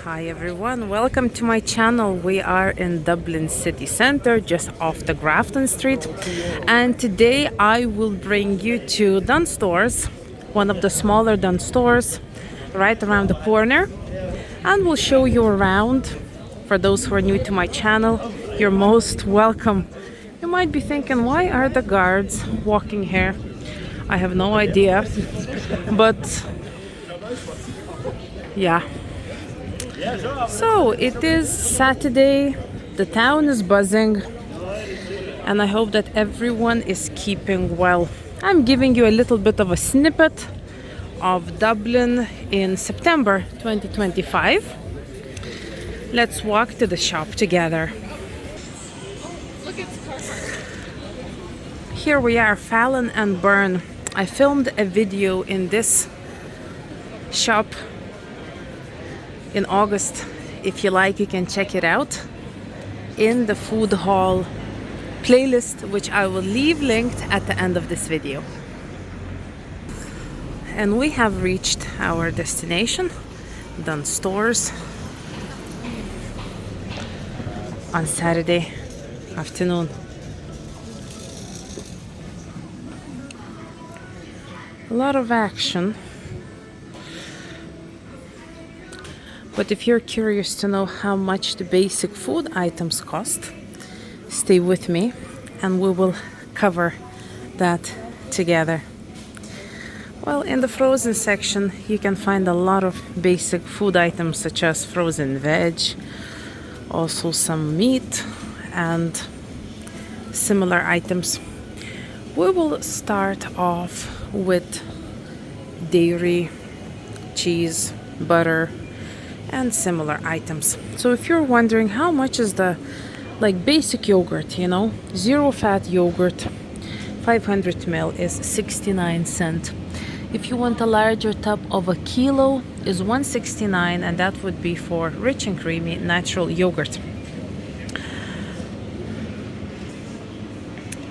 Hi everyone, welcome to my channel. We are in Dublin city center, just off the Grafton Street, and today I will bring you to Dunn Stores, one of the smaller Dunn stores right around the corner, and we'll show you around. For those who are new to my channel, you're most welcome. You might be thinking, why are the guards walking here? I have no idea, but yeah. So it is Saturday, the town is buzzing, and I hope that everyone is keeping well. I'm giving you a little bit of a snippet of Dublin in September 2025. Let's walk to the shop together. Here we are, Fallon and Byrne. I filmed a video in this shop in August. If you like, you can check it out in the food hall playlist, which I will leave linked at the end of this video. And we have reached our destination, Dunn Stores, on Saturday afternoon. A lot of action. But if you're curious to know how much the basic food items cost, stay with me and we will cover that together. Well, in the frozen section, you can find a lot of basic food items such as frozen veg, also some meat and similar items. We will start off with dairy, cheese, butter, and similar items. So if you're wondering how much is the basic yogurt, zero fat yogurt, 500 ml is 69 cents. If you want a larger tub of a kilo is 169, and that would be for rich and creamy natural yogurt.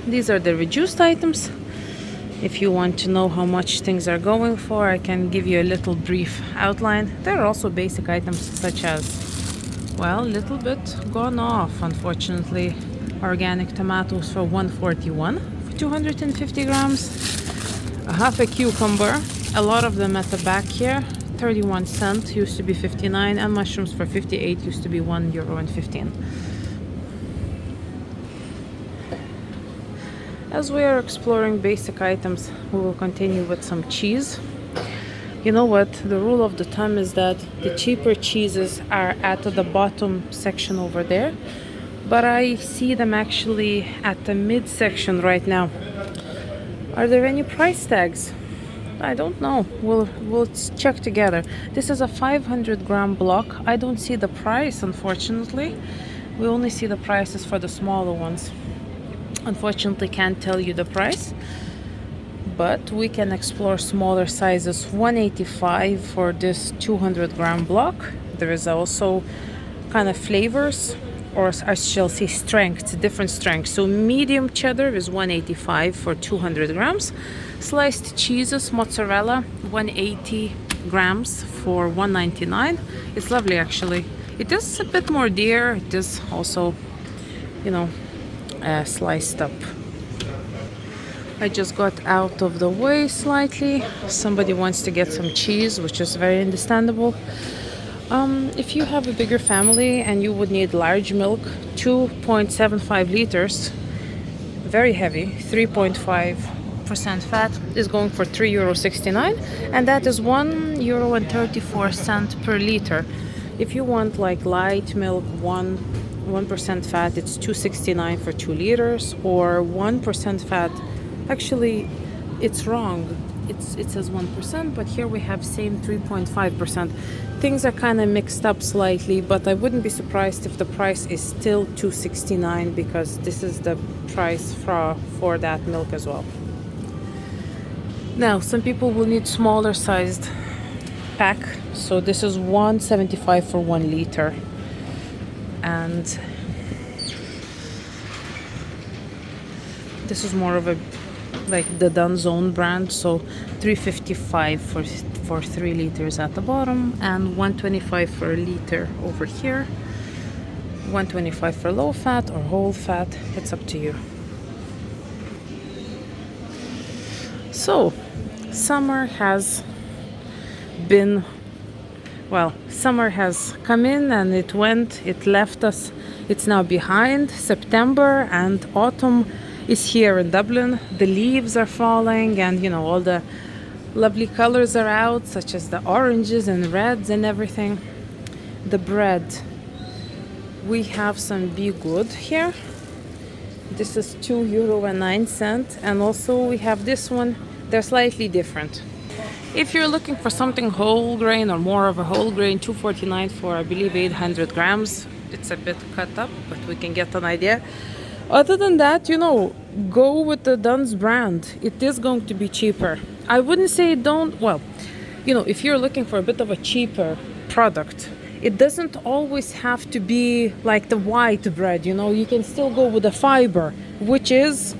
These are the reduced items. If you want to know how much things are going for, I can give you a little brief outline. There are also basic items such as, well, a little bit gone off, unfortunately. Organic tomatoes for 141 for 250 grams. A half a cucumber, a lot of them at the back here, 31 cents, used to be 59, and mushrooms for 58, used to be €1.15. As we are exploring basic items, we will continue with some cheese. You know what? The rule of the thumb is that the cheaper cheeses are at the bottom section over there, but I see them actually at the mid section right now. Are there any price tags? I don't know. We'll check together. This is a 500 gram block. I don't see the price, unfortunately. We only see the prices for the smaller ones. Unfortunately, can't tell you the price, but we can explore smaller sizes. 185 for this 200 gram block. There is also kind of flavors, or I shall say strengths, different strengths. So medium cheddar is 185 for 200 grams. Sliced cheeses, mozzarella, 180 grams for 199. It's lovely, actually. It is a bit more dear. It is also, sliced up. I just got out of the way slightly. Somebody wants to get some cheese, which is very understandable. If you have a bigger family and you would need large milk, 2.75 liters, very heavy, 3.5% fat, is going for €3.69, and that is €1.34 per liter. If you want light milk, 1% fat, it's $2.69 for 2 liters, or 1% fat. Actually, it's wrong. It says 1%, but here we have same 3.5%. Things are kind of mixed up slightly, but I wouldn't be surprised if the price is still $2.69, because this is the price for that milk as well. Now, some people will need smaller sized pack, so this is $1.75 for 1 liter. And this is more of a like the Dun's own brand. So 355 for 3 liters at the bottom, and 125 for a liter over here. 125 for low fat or whole fat, it's up to you. So summer has been, well, summer has come in and it went, it left us. It's now behind September, and autumn is here in Dublin. The leaves are falling, and you know, all the lovely colors are out, such as the oranges and reds and everything. The bread, we have some Be Good here. This is €2.09, and also we have this one. They're slightly different. If you're looking for something whole grain or more of a whole grain, $2.49 for, I believe, 800 grams. It's a bit cut up, but we can get an idea. Other than that, you know, go with the Dun's brand. It is going to be cheaper. I wouldn't say don't, well, you know, if you're looking for a bit of a cheaper product, it doesn't always have to be like the white bread, you know. You can still go with the fiber, which is,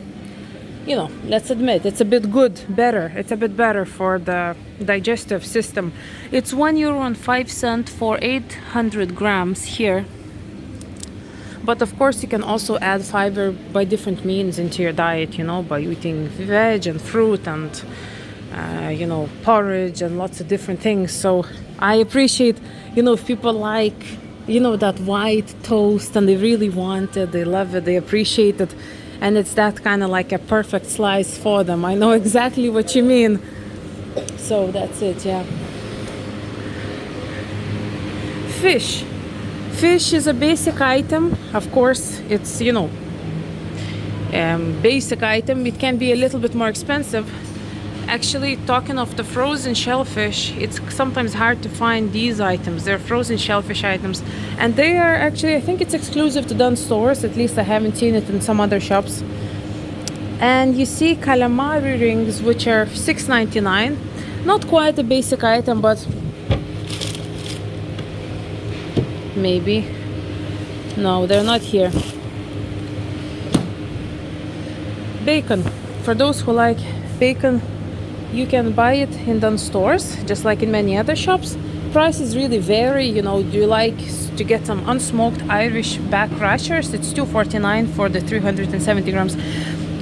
you know, let's admit, it's a bit good, better. It's a bit better for the digestive system. It's €1.05 for 800 grams here. But of course, you can also add fiber by different means into your diet, you know, by eating veg and fruit and, you know, porridge and lots of different things. So I appreciate, you know, if people like, you know, that white toast and they really want it, they love it, they appreciate it. And it's that kind of like a perfect slice for them. I know exactly what you mean. So that's it, yeah. Fish. Fish is a basic item. Of course, it's, you know, basic item. It can be a little bit more expensive. Actually, talking of the frozen shellfish, it's sometimes hard to find these items. They're frozen shellfish items, and they are actually, I think it's exclusive to Dunnes stores. At least I haven't seen it in some other shops. And you see calamari rings, which are $6.99. Not quite a basic item, but maybe. No, they're not here. Bacon. For those who like bacon, you can buy it in Dunnes stores, just like in many other shops. Prices really vary. You know, do you like to get some unsmoked Irish back rashers? It's $2.49 for the 370 grams.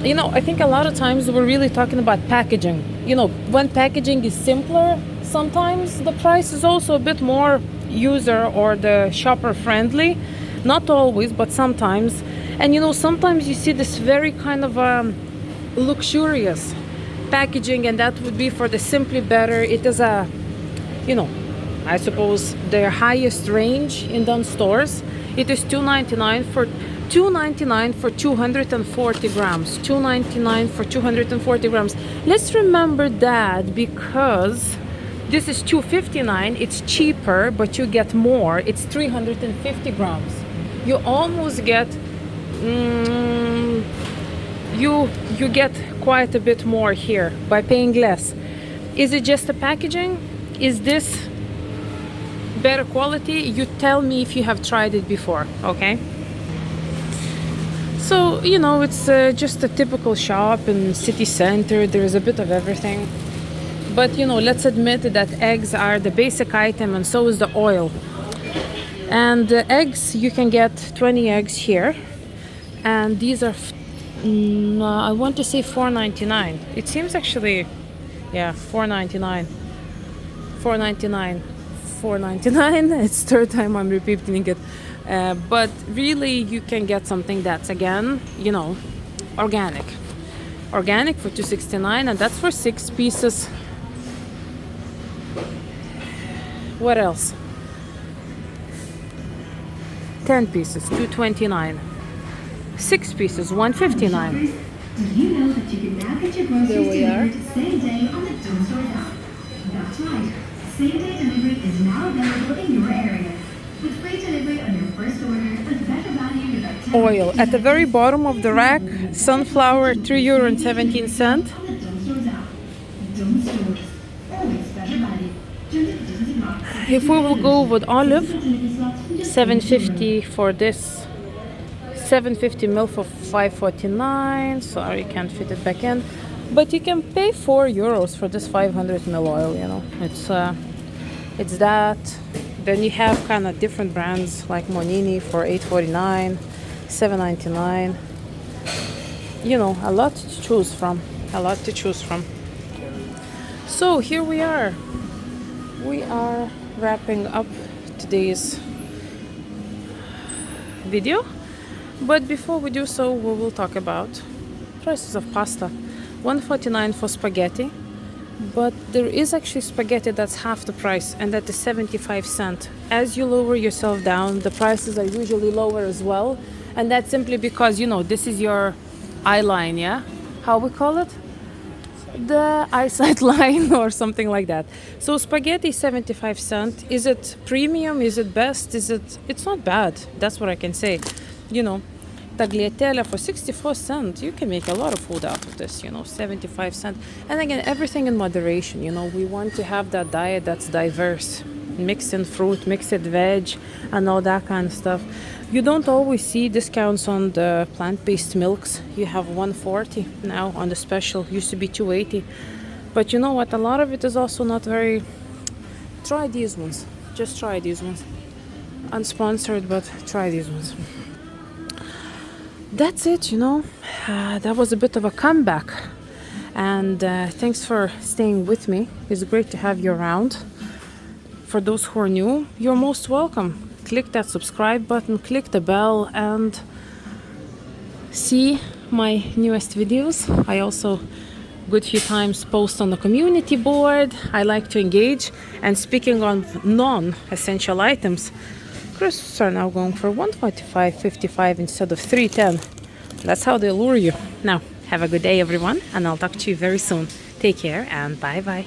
You know, I think a lot of times we're really talking about packaging. You know, when packaging is simpler, sometimes the price is also a bit more user or the shopper friendly. Not always, but sometimes. And you know, sometimes you see this very kind of luxurious packaging, and that would be for the Simply Better. It is a, you know, I suppose their highest range in Dunnes stores. It is $2.99 for 240 grams. $2.99 for 240 grams. Let's remember that, because this is $2.59. It's cheaper, but you get more. It's 350 grams. You almost get you get quite a bit more here by paying less. Is it just the packaging? Is this better quality? You tell me if you have tried it before, okay? So, you know, it's just a typical shop in city center. There's a bit of everything. But, you know, let's admit that eggs are the basic item, and so is the oil. And the eggs, you can get 20 eggs here. And these are, I want to say $4.99. It seems actually, yeah, $4.99. $4.99. $4.99. It's third time I'm repeating it. But really, you can get something that's, again, you know, organic. Organic for $2.69, and that's for 6 pieces. What else? 10 pieces, $2.29. 6 pieces, $1.59. Did you know that you can now get your groceries delivered same day on the Dunnes Stores app? That's right. Same-day delivery is now available in your area. With free delivery on your first order and better value with our 10 Oil. At the very bottom of the rack, sunflower, €3.17. on the Dunnes Stores app. Dunnes Stores. Always better value. If we will go with olive, $7.50 for this. 750 ml for $5.49. Sorry, can't fit it back in. But you can pay €4 for this 500 ml oil, you know. It's that. Then you have kind of different brands like Monini for $8.49, $7.99. You know, a lot to choose from. A lot to choose from. So here we are. We are wrapping up today's video. But before we do so, we will talk about prices of pasta. $1.49 for spaghetti. But there is actually spaghetti that's half the price, and that is 75 cents. As you lower yourself down, the prices are usually lower as well. And that's simply because, you know, this is your eye line, yeah? How we call it? The eyesight line or something like that. So spaghetti 75 cents. Is it premium? Is it best? It's not bad. That's what I can say. You know, tagliatelle for 64 cents. You can make a lot of food out of this, you know, 75 cents. And again, everything in moderation. You know, we want to have that diet that's diverse. Mix in fruit, mix it veg, and all that kind of stuff. You don't always see discounts on the plant-based milks. You have $1.40 now on the special. Used to be $2.80. But you know what? A lot of it is also not very... Try these ones. Just try these ones. Unsponsored, but try these ones. That's it, you know. That was a bit of a comeback. And thanks for staying with me. It's great to have you around. For those who are new, you're most welcome. Click that subscribe button, click the bell, and see my newest videos. I also good few times post on the community board. I like to engage. And speaking of non-essential items, crisps are now going for $1.45.55 instead of $3.10. That's how they lure you. Now, have a good day, everyone, and I'll talk to you very soon. Take care and bye-bye.